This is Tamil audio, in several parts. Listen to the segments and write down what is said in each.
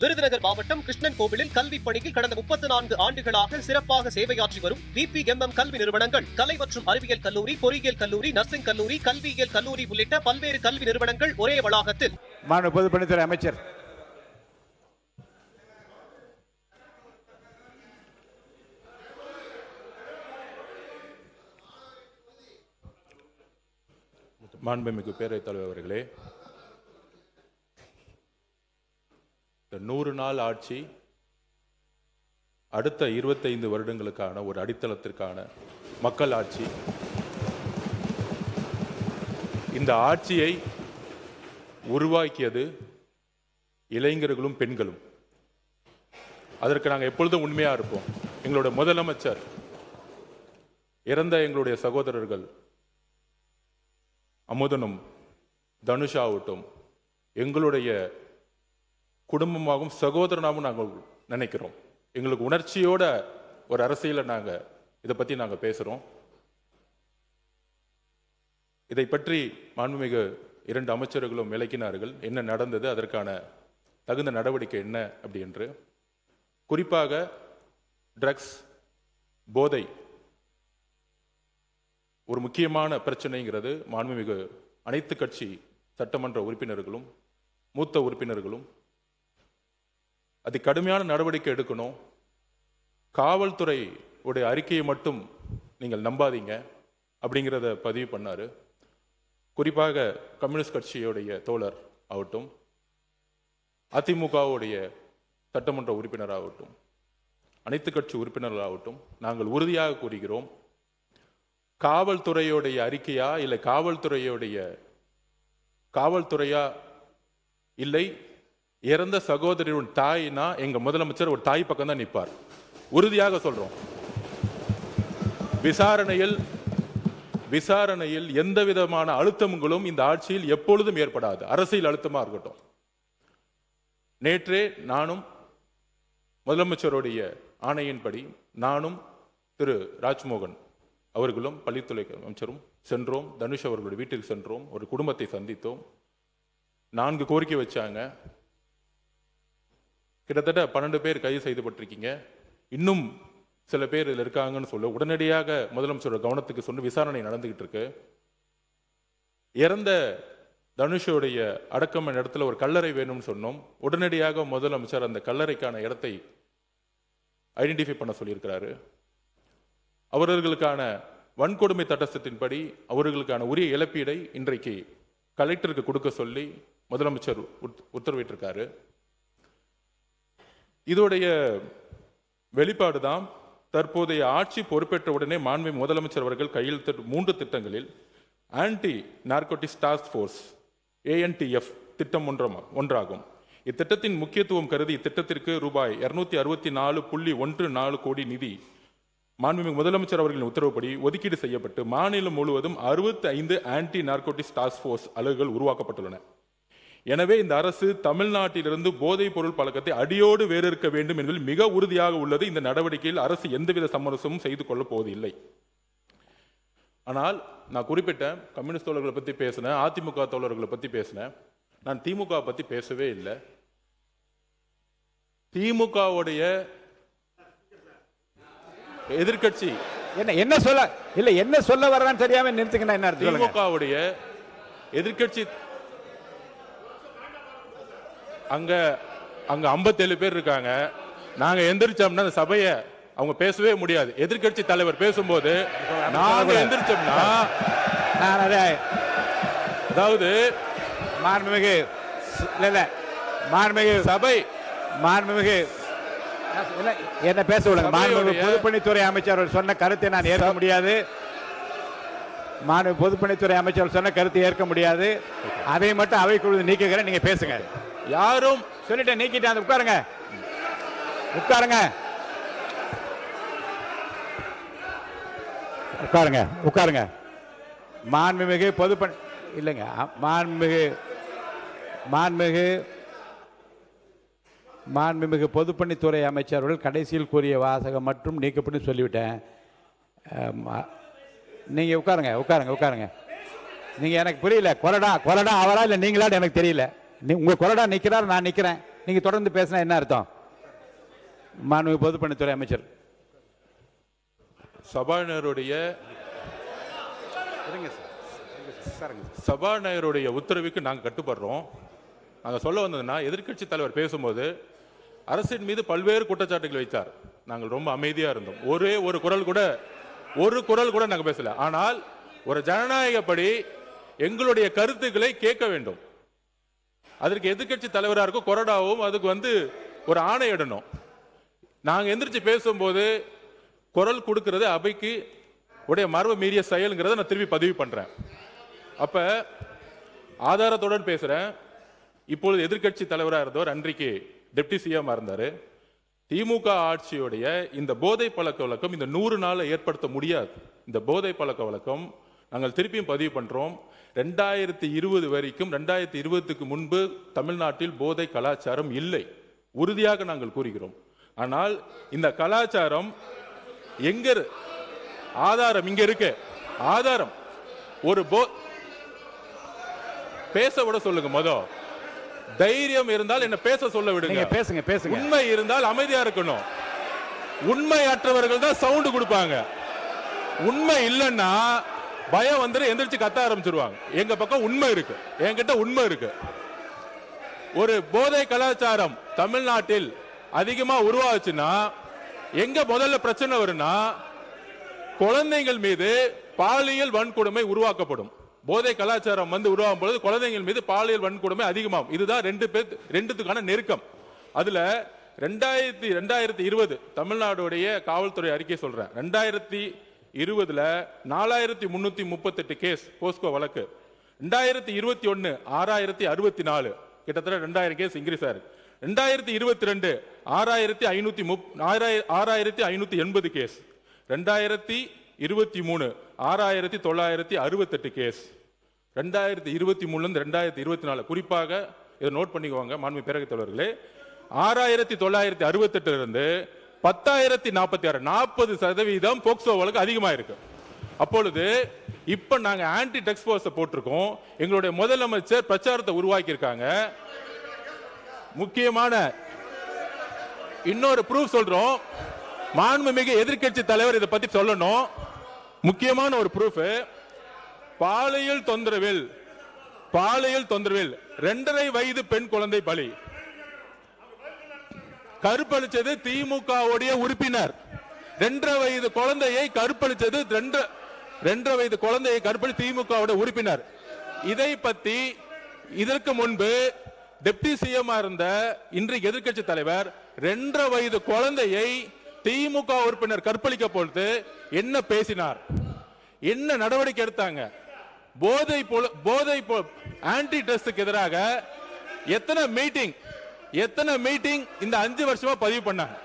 விருதுநகர் மாவட்டம் கிருஷ்ணன் கோவிலில் கல்வி பணியில் கடந்த 34 ஆண்டுகளாக சிறப்பாக சேவையாற்றி வரும் VPMM கல்வி நிறுவனங்கள், கலை மற்றும் அறிவியல் கல்லூரி, பொறியியல் கல்லூரி, நர்சிங் கல்லூரி, கல்வியியல் கல்லூரி உள்ளிட்ட பல்வேறு கல்வி நிறுவனங்கள் ஒரே வளாகத்தில். மாண்பு பொதுப்பணித்துறை அமைச்சர். மாண்புமிகு பேரவைத் தலைவர் அவர்களே, இந்த 100 நாள் ஆட்சி அடுத்த 25 வருடங்களுக்கான ஒரு அடித்தளத்திற்கான மக்கள் ஆட்சி. இந்த ஆட்சியை உருவாக்கியது இளைஞர்களும் பெண்களும். அதற்கு நாங்கள் எப்பொழுதும் உண்மையா இருப்போம். எங்களுடைய முதலமைச்சர், இறந்த எங்களுடைய சகோதரர்கள் அமுதனும் தனுஷாவட்டும் எங்களுடைய குடும்பமாகவும் சகோதரனாகவும் நாங்கள் நினைக்கிறோம். எங்களுக்கு உணர்ச்சியோட ஒரு அரசியலை நாங்கள் இதை பற்றி நாங்கள் பேசுகிறோம். இதை பற்றி மாண்புமிகு 2 அமைச்சர்களும் விளக்கினார்கள். என்ன நடந்தது, அதற்கான தகுந்த நடவடிக்கை என்ன அப்படி என்று. குறிப்பாக ட்ரக்ஸ், போதை ஒரு முக்கியமான பிரச்சனைங்கிறது மாண்புமிகு அனைத்து கட்சி சட்டமன்ற உறுப்பினர்களும் மூத்த உறுப்பினர்களும் அது கடுமையான நடவடிக்கை எடுக்கணும். காவல்துறை உடைய அறிக்கையை மட்டும் நீங்கள் நம்பாதீங்க அப்படிங்கிறத பதிவு பண்ணாரு. குறிப்பாக கம்யூனிஸ்ட் கட்சியுடைய தோழர் ஆகட்டும், அதிமுகவுடைய சட்டமன்ற உறுப்பினராகட்டும், அனைத்து கட்சி உறுப்பினர்களாகட்டும், நாங்கள் உறுதியாக கூறுகிறோம், காவல்துறையுடைய அறிக்கையா இல்லை காவல்துறையா இல்லை இறந்த சகோதரியின் தாய்னா எங்க முதலமைச்சர் ஒரு தாய் பக்கம் தான் நிற்பார். உறுதியாக சொல்றோம். விசாரணையில் எந்த விதமான அழுத்தங்களும் இந்த ஆட்சியில் எப்பொழுதும் ஏற்படாது. அரசியல் அழுத்தமா இருக்கட்டும். நேற்றே நானும் முதலமைச்சருடைய ஆணையின்படி நானும் திரு ராஜ்மோகன் அவர்களும் பள்ளித்துறை அமைச்சரும் சென்றோம். தனுஷ் அவர்களுடைய வீட்டுக்கு சென்றோம். ஒரு குடும்பத்தை சந்தித்தோம். 4 கோரிக்கை வச்சாங்க. கிட்டத்தட்ட 12 பேர் கைது செய்யப்பட்டிருக்கீங்க. இன்னும் சில பேர் இதில் இருக்காங்கன்னு சொல்ல உடனடியாக முதலமைச்சரோட கவனத்துக்கு சொன்ன விசாரணை நடந்துகிட்டு இருக்கு. இறந்த தனுஷோடைய அடக்கம் இடத்துல ஒரு கல்லறை வேணும்னு சொன்னோம். உடனடியாக முதலமைச்சர் அந்த கல்லறைக்கான இடத்தை ஐடென்டிஃபை பண்ண சொல்லியிருக்கிறாரு. அவர்களுக்கான வன்கொடுமை தட்டத்தின்படி அவர்களுக்கான உரிய இழப்பீடை இன்றைக்கு கலெக்டருக்கு கொடுக்க சொல்லி முதலமைச்சர் உத்தரவிட்டிருக்காரு. இதோடைய வெளிப்பாடு தான் தற்போதைய ஆட்சி பொறுப்பேற்ற உடனே மாண்புமிகு முதலமைச்சர் அவர்கள் கையெழுத்திட்ட 3 திட்டங்களில் anti narcotics task force ANTF திட்டம் ஒன்றாகும். இத்திட்டத்தின் முக்கியத்துவம் கருதி இத்திட்டத்திற்கு ரூபாய் 264.14 கோடி நிதி மாண்புமிகு முதலமைச்சர் அவர்களின் உத்தரவுப்படி ஒதுக்கீடு செய்யப்பட்டு மாநிலம் முழுவதும் 65 ஆன்டி நார்கோட்டிக்ஸ் டாஸ்க் ஃபோர்ஸ் அலகுகள் உருவாக்கப்பட்டுள்ளன. எனவே இந்த அரசு தமிழ்நாட்டிலிருந்து போதைப் பொருள் பழக்கத்தை அடியோடு வேறறுக்க வேண்டும் என்பதில் மிக உறுதியாக உள்ளது. இந்த நடவடிக்கையில் அரசு எந்தவித சமரசமும் செய்து கொள்ளப் போவதில்லை. ஆனால் நான் குறிப்பிட்ட கம்யூனிஸ்ட் தோழர்களை பற்றி பேசினேன், அதிமுக தோழர்களை பற்றி பேசினேன். நான் திமுக பற்றி பேசவே இல்லை. திமுகவுடைய எதிர்கட்சி என்ன சொல்ல வர்றான்னு தெரியாம நிறுத்துங்க. என்ன திமுகவுடைய எதிர்கட்சி அங்க 57 பேர் இருக்காங்க. நாங்க எந்திரிச்சோம்னா அந்த சபையை அவங்க பேசவே முடியாது. எதிர்கட்சி தலைவர் பேசும்போது நாங்க எந்திரிச்சோம்னா அதாவது மாண்புமிகு சபை என்ன பேச விடுங்க. மாண்புமிகு பொதுப்பணித்துறை அமைச்சர் சொன்ன கருத்தை நான் ஏற்க முடியாது. மாண்புமிகு பொதுப்பணித்துறை அமைச்சர் சொன்ன கருத்தை ஏற்க முடியாது. அதை மட்டும் அவைக்குழு நீக்குகிறேன். நீங்க பேசுங்க. யாரும் சொல்லிட்டு நீக்கிட்டு உட்காருங்க. மாண்புமிகு பொதுப்பணி இல்லைங்க. மாண்புமிகு பொதுப்பணித்துறை அமைச்சர்கள் கடைசியில் கூறிய வாசகம் மட்டும் நீக்கப்பட்டு சொல்லிவிட்டேன். நீங்க உட்காருங்க. நீங்க எனக்கு புரியல. கொறடா அவரா இல்லை நீங்களா எனக்கு தெரியல. உங்க கொறடா நிக்கிறார், நான் நிக்கிறேன். நீங்க தொடர்ந்து பேசினா என்ன அர்த்தம்? மாண்புமிகு பொதுப்பணித்துறை அமைச்சர். சபாநாயகருடைய உத்தரவுக்கு நாங்கள் கட்டுப்படுறோம். நாங்கள் சொல்ல வந்ததுன்னா, எதிர்க்கட்சி தலைவர் பேசும்போது அரசின் மீது பல்வேறு குற்றச்சாட்டுகள் வைத்தார். நாங்கள் ரொம்ப அமைதியா இருந்தோம். ஒரு குரல் கூட நாங்கள் பேசல. ஆனால் ஒரு ஜனநாயகப்படி எங்களுடைய கருத்துக்களை கேட்க வேண்டும். அதற்கு எதிர்க்கட்சி தலைவராக இருக்கும் கொறடாவும் அதுக்கு ஒரு ஆணையிடணும். நாங்கள் எந்திரிச்சு பேசும்போது குரல் கொடுக்கிறது அவைக்கு உடைய மரபு மீறிய செயல்ங்கிறத நான் திருப்பி பதிவு பண்றேன். அப்ப ஆதாரத்துடன் பேசுறேன். இப்பொழுது எதிர்க்கட்சி தலைவராக இருந்தவர் அன்றைக்கு டெப்டி சிஎம் இருந்தாரு. திமுக ஆட்சியுடைய இந்த போதை பழக்க வழக்கம் இந்த 100 நாள் ஏற்படுத்த முடியாது. இந்த போதை பழக்க வழக்கம் நாங்கள் திருப்பியும் பதிவு பண்றோம். 2020 வரைக்கும் 2020க்கு முன்பு தமிழ்நாட்டில் போதை கலாச்சாரம் இல்லை, உறுதியாக நாங்கள் கூறுகிறோம். ஆனால் இந்த கலாச்சாரம் எங்க ஆதாரம் இங்க இருக்கு. ஆதாரம் ஒரு பேச விட சொல்லுங்க. தைரியம் இருந்தால் என்ன பேச சொல்ல விடுங்க. பேசுங்க பேசுங்க. உண்மை இருந்தால் அமைதியா இருக்கணும். உண்மையற்றவர்கள் தான் சவுண்ட் கொடுப்பாங்க. உண்மை இல்லைன்னா பயம் எந்திரிச்சு கத்த ஆரம்பிச்சிருவாங்க. எங்க பக்கம் உண்மை இருக்கு, என்கிட்ட உண்மை இருக்கு. ஒரு போதை கலாச்சாரம் தமிழ்நாட்டில் அதிகமா உருவாச்சுன்னா எங்க முதல்ல பிரச்சனை வரும்னா, குழந்தைகள் மீது பாலியல் வன்கொடுமை உருவாக்கப்படும். போதை கலாச்சாரம் உருவாகும் பொழுது குழந்தைகள் மீது பாலியல் வன்கொடுமை அதிகமாகும். இதுதான் ரெண்டுத்துக்கான நெருக்கம். அதுல 2020 தமிழ்நாடுடைய காவல்துறை அறிக்கை சொல்றேன். 2020 4338 கேஸ் போஸ்கோ வழக்கு. 2021 6064, கிட்டத்தட்ட 2000 கேஸ் இன்க்ரீஸ் ஆயிருக்கு. 2022 6580 கேஸ். 2023 6968 கேஸ். 2023 2024 குறிப்பாக இதை நோட் பண்ணிக்குவாங்க மாண்புமிகு பேரவைத் தலைவர்களே. 6968 இருந்து 10,046 40% போக்சோ வழக்கு அதிகமா இருக்கு. அப்பொழுது இப்ப நாங்க ஆன்டி ட்ரக்ஸ் போர்ஸ் போட்டிருக்கோம். எங்களுடைய முதலமைச்சர் பிரச்சாரத்தை உருவாக்கி இருக்காங்க. முக்கியமான இன்னொரு ப்ரூஃப் சொல்றோம். மாண்புமிகு எதிர்க்கட்சி தலைவர் இதை பத்தி சொல்லணும். முக்கியமான ஒரு ப்ரூஃப், பாலியல் தொந்தரவில் 2.5 வயது பெண் குழந்தை பலி. கற்பழிச்சது திமுக உறுப்பினர். 2.5 வயது குழந்தையை கற்பழிச்சது 2.5 வயது குழந்தையை கற்பழிச்ச திமுக உறுப்பினர். இதை பத்தி இதற்கு முன்பு டெப்டி சிஎம் இருந்த இன்றைக்கு எதிர்க்கட்சி தலைவர் 2.5 வயது குழந்தையை திமுக உறுப்பினர் கற்பழிக்க பொழுது என்ன பேசினார், என்ன நடவடிக்கை எடுத்தாங்க? போதை ஆன்டி ட்ரக்ஸ்க்கு எதிராக எத்தனை மீட்டிங் இந்த 5 வருஷமா பதிவு பண்ணாங்க.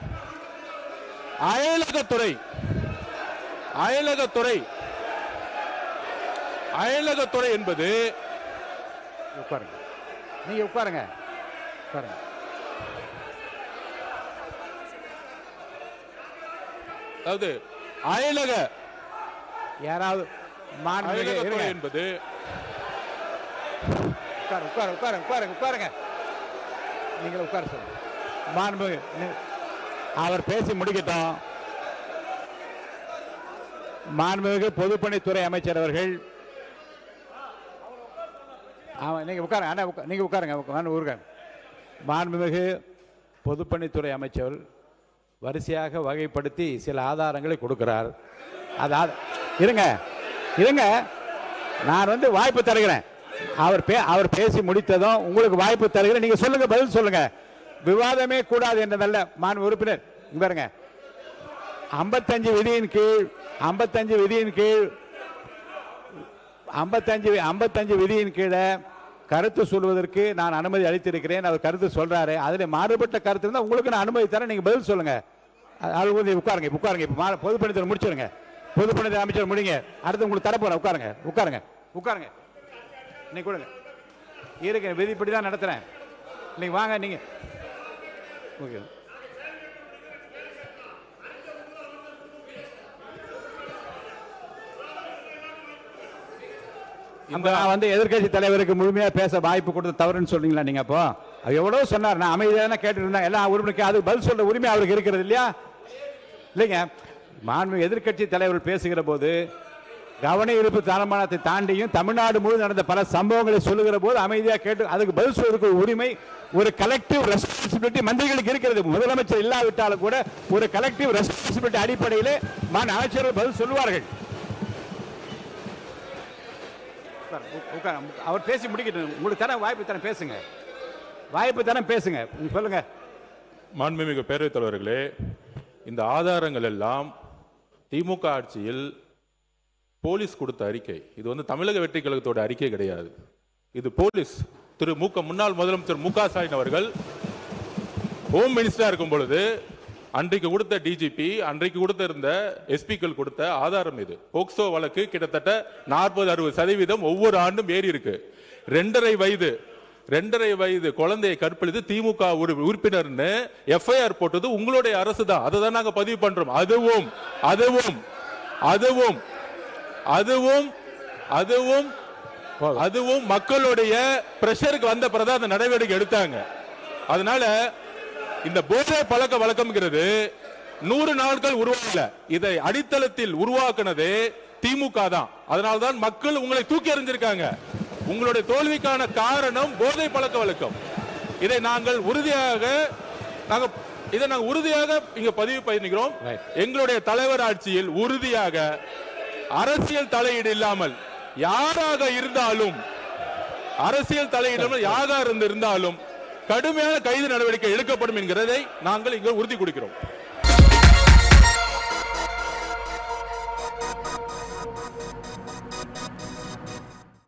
அயலகத்துறை என்பது நீங்க உட்காருங்க. அதாவது அயலக யாராவது அயலகத்துறை என்பது உட்காருங்க. நீங்க உட்கார சொல்லுங்க. மாண்புமிகு அவர் பேசி முடிக்கட்டும். மாண்புமிகு பொதுப்பணித்துறை அமைச்சர் அவர்கள் நீங்க உட்காருங்க. நீங்க உட்காருங்க. மாண்புமிகு பொதுப்பணித்துறை அமைச்சர் வரிசையாக வகைப்படுத்தி சில ஆதாரங்களை கொடுக்கிறார். இருங்க, நான் வாய்ப்பு தருகிறேன். அவர் பேசி முடித்ததும் உங்களுக்கு வாய்ப்பு தருகிறேன். நீங்க சொல்லுங்க, பதில் சொல்லுங்க. விவாதமே கூடாது என்றதல்ல. மாண்பு உறுப்பினர் பாருங்க, 55 விதியின் கீழே கருத்து சொல்வதற்கு நான் அனுமதி அளித்திருக்கிறேன். அவர் கருத்து சொல்றாரு. அதில் மாறுபட்ட கருத்து இருந்தால் உங்களுக்கு நான் அனுமதி தரேன். நீங்க பதில் சொல்லுங்க. உட்காருங்க. இப்ப பொதுப்பணித்துறை முடிச்சிருங்க. பொதுப்பணித்துறை அமைச்சர் முடிங்க. அடுத்து உங்களுக்கு தரப்போறேன். உட்காருங்க. நீங்க கொடுங்க. இருக்க விதிப்படி தான் நடத்துறேன். நீங்க வாங்க. நீங்க ஓகே. நான் எதிர்க்கட்சி தலைவருக்கு முழுமையா பேச வாய்ப்பு கொடுத்து தவறுன்னு சொல்றீங்களா நீங்க? அப்போ எவ்வளவு சொன்னார், நான் அமைதியான கேட்டு இருந்தேன். எல்லாம் உரிமைக்கு அது பதில் சொல்ற உரிமை அவருக்கு இருக்கிறது இல்லையா? இல்லைங்க, மாண்புமிகு எதிர்க்கட்சி தலைவர்கள் பேசுகிற போது கவன ஈர்ப்பு தீர்மானத்தை தாண்டியும் தமிழ்நாடு முழுவதும் நடந்த பல சம்பவங்களை சொல்லுகிற போது அமைதியாக கேட்டு அதுக்கு பதில் சொல்வதற்கு உரிமை, ஒரு கலெக்டிவ் ரெஸ்பான்சிபிலிட்டி மந்திரிகளுக்கு இருக்கிறது. முதலமைச்சர் இல்லாவிட்டாலும் கூட ஒரு கலெக்டிவ் ரெஸ்பான்சிபிலிட்டி அடிப்படையில் அமைச்சர்கள் பதில் சொல்லுவார்கள். அவர் பேசி முடிக்கட்டும், உங்களுக்கு தர வாய்ப்பு தர பேசுங்க, வாய்ப்பு தர பேசுங்க, சொல்லுங்க. மாண்புமிகு பேரவைத் தலைவர்களே, இந்த ஆதாரங்கள் எல்லாம் திமுக ஆட்சியில் போலீஸ் கொடுத்த அறிக்கை. இது வந்து தமிழக வெற்றி கழகத்தோட அறிக்கை கிடையாது. இது போலீஸ் முன்னாள் முதலமைச்சர் மு க ஸ்டாலின் அவர்கள் ஹோம் மினிஸ்டரா இருக்கும் பொழுது அன்றைக்கு கொடுத்த டிஜிபி, அன்றைக்கு கொடுத்த இருந்த எஸ்பிக்கள் கொடுத்த ஆதாரம் இது. போக்சோ வழக்கு கிட்டத்தட்ட 40-60% ஒவ்வொரு ஆண்டும் ஏறி இருக்கு. 2.5 வயது குழந்தையை கற்பழித்து திமுக உறுப்பினர்னு எஃப்ஐஆர் போட்டது உங்களுடைய அரசு தான். அதை தான் நாங்க பதிவு பண்றோம். அதுவும் அதுவும் அதுவும் அதுவும் அதுவும் அதுவும் மக்களுடைய பிரஷருக்கு வந்த பிறகு அந்த நடவடிக்கை எடுத்தாங்க. அதனால இந்த போதை பழக்க வழக்கம்ங்கிறது 100 நாட்கள் உருவாகல. இதை அடித்தளத்தில் உருவாக்குனது திமுக தான். அதனால்தான் மக்கள் உங்களை தூக்கி எறிஞ்சிருக்காங்க. உங்களுடைய தோல்விக்கான காரணம் போதை பழக்க வழக்கம். இதை நாங்கள் உறுதியாக இங்க பதிவு பண்ணிக்கிறோம். எங்களுடைய தலைவர் ஆட்சியில் உறுதியாக அரசியல் தலையீடு இல்லாமல் யாராக இருந்தாலும் கடுமையான கைது நடவடிக்கை எடுக்கப்படும் என்கிறதை நாங்கள் இங்க உறுதி கொடுக்கிறோம்.